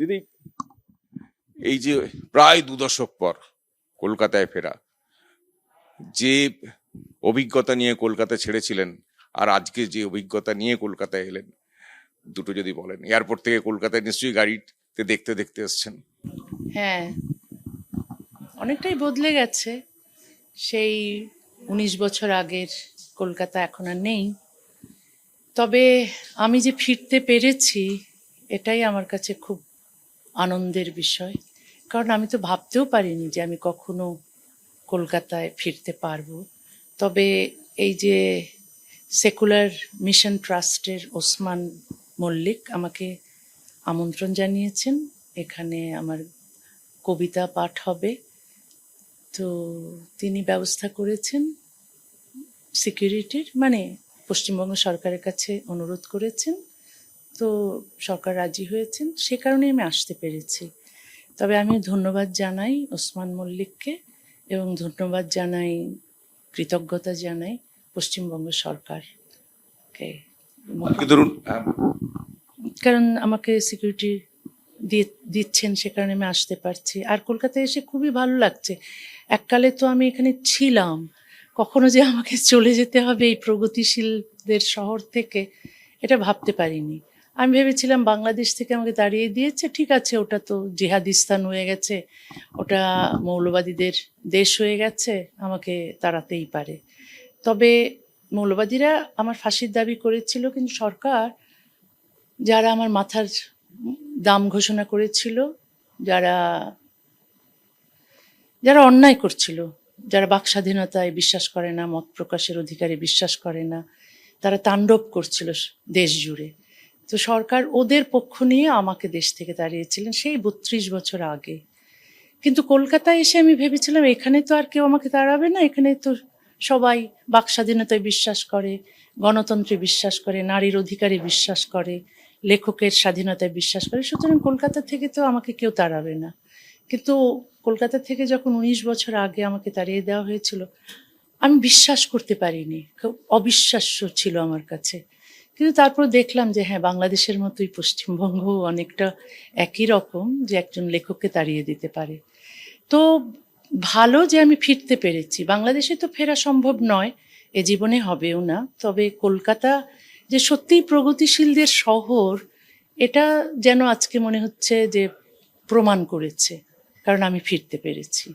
দিদি, এই যে প্রায় 2 দশক পর কলকাতায় ফেরা, যে অভিজ্ঞতা নিয়ে কলকাতা ছেড়েছিলেন আর আজকে যে অভিজ্ঞতা নিয়ে কলকাতায় এলেন, দুটো যদি বলেন। এয়ারপোর্ট থেকে কলকাতায় নিশ্চয়ই গাড়িতে দেখতে দেখতে এসছেন। হ্যাঁ, অনেকটাই বদলে গেছে। সেই 19 বছর আগের কলকাতা এখন আর নেই। তবে আমি যে ফিরতে পেরেছি, এটাই আমার কাছে খুব আনন্দের বিষয়। কারণ আমি তো ভাবতেও পারিনি যে আমি কখনো কলকাতায় ফিরতে পারবো। তবে এই যে সেকুলার মিশন ট্রাস্টের ওসমান মল্লিক আমাকে আমন্ত্রণ জানিয়েছেন, এখানে আমার কবিতা পাঠ হবে। তো তিনি ব্যবস্থা করেছেন সিকিউরিটির, মানে পশ্চিমবঙ্গ সরকারের কাছে অনুরোধ করেছেন, তো সরকার রাজি হয়েছেন, সে কারণে আমি আসতে পেরেছি। তবে আমি ধন্যবাদ জানাই ওসমান মল্লিককে এবং ধন্যবাদ জানাই, কৃতজ্ঞতা জানাই পশ্চিমবঙ্গ সরকারকে, ধরুন, কারণ আমাকে সিকিউরিটি দিচ্ছেন, সে কারণে আমি আসতে পারছি। আর কলকাতায় এসে খুবই ভালো লাগছে। এককালে তো আমি এখানে ছিলাম, কখনো যে আমাকে চলে যেতে হবে এই প্রগতিশীলদের শহর থেকে, এটা ভাবতে পারিনি। আমি ভেবেছিলাম বাংলাদেশ থেকে আমাকে তাড়িয়ে দিয়েছে, ঠিক আছে, ওটা তো জিহাদিস্তান হয়ে গেছে, ওটা মৌলবাদীদের দেশ হয়ে গেছে, আমাকে তাড়াতেই পারে। তবে মৌলবাদীরা আমার ফাঁসির দাবি করেছিল, কিন্তু সরকার, যারা আমার মাথার দাম ঘোষণা করেছিল, যারা যারা অন্যায় করছিল, যারা বাক স্বাধীনতায় বিশ্বাস করে না, মত প্রকাশের অধিকারে বিশ্বাস করে না, তারা তাণ্ডব করছিল দেশ জুড়ে। তো সরকার ওদের পক্ষ নিয়ে আমাকে দেশ থেকে তাড়িয়েছিলেন সেই 32 বছর আগে। কিন্তু কলকাতায় এসে আমি ভেবেছিলাম এখানে তো আর কেউ আমাকে তাড়াবে না, এখানে তো সবাই বাক স্বাধীনতায় বিশ্বাস করে, গণতন্ত্রে বিশ্বাস করে, নারীর অধিকারে বিশ্বাস করে, লেখকের স্বাধীনতায় বিশ্বাস করে, সুতরাং কলকাতা থেকে তো আমাকে কেউ তাড়াবে না। কিন্তু কলকাতা থেকে যখন 19 বছর আগে আমাকে তাড়িয়ে দেওয়া হয়েছিল, আমি বিশ্বাস করতে পারিনি, খুব অবিশ্বাস্য ছিল আমার কাছে। কিন্তু তারপর দেখলাম যে হ্যাঁ, বাংলাদেশের মতোই পশ্চিমবঙ্গ অনেকটা একই রকম, যে একজন লেখককে তাড়িয়ে দিতে পারে। তো ভালো যে আমি ফিরতে পেরেছি। বাংলাদেশে তো ফেরা সম্ভব নয়, এ জীবনে হবেও না। তবে কলকাতা যে সত্যিই প্রগতিশীলদের শহর, এটা যেন আজকে মনে হচ্ছে যে প্রমাণ করেছে, কারণ আমি ফিরতে পেরেছি।